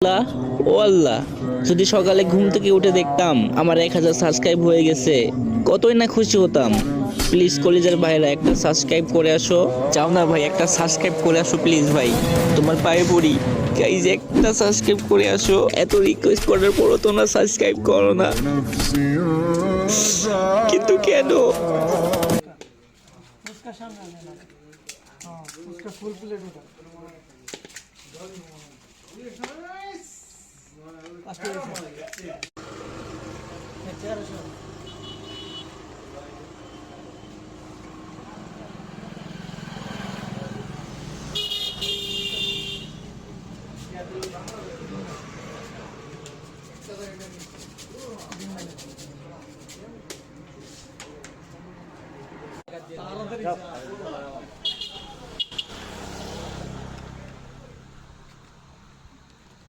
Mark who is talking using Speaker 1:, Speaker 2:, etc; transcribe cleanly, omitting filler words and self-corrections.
Speaker 1: আল্লাহ, ও আল্লাহ, যদি সকালে ঘুম থেকে উঠে দেখতাম আমার 1000 সাবস্ক্রাইব হয়ে গেছে, কতই না খুশি হতাম। প্লিজ কলিজার ভাইরা একটা সাবস্ক্রাইব করে আসো। যাও না ভাই, একটা সাবস্ক্রাইব করে আসো প্লিজ ভাই, তোমার পায়ে পড়ি। গাইজ একটা সাবস্ক্রাইব করে আসো, এত রিকোয়েস্ট করার পরও তোমরা সাবস্ক্রাইব করো না, কিন্তু কেন?
Speaker 2: उसका सामने आने लगा। हाँ, उसका फुल प्लेट होता। তাড়াতাড়ি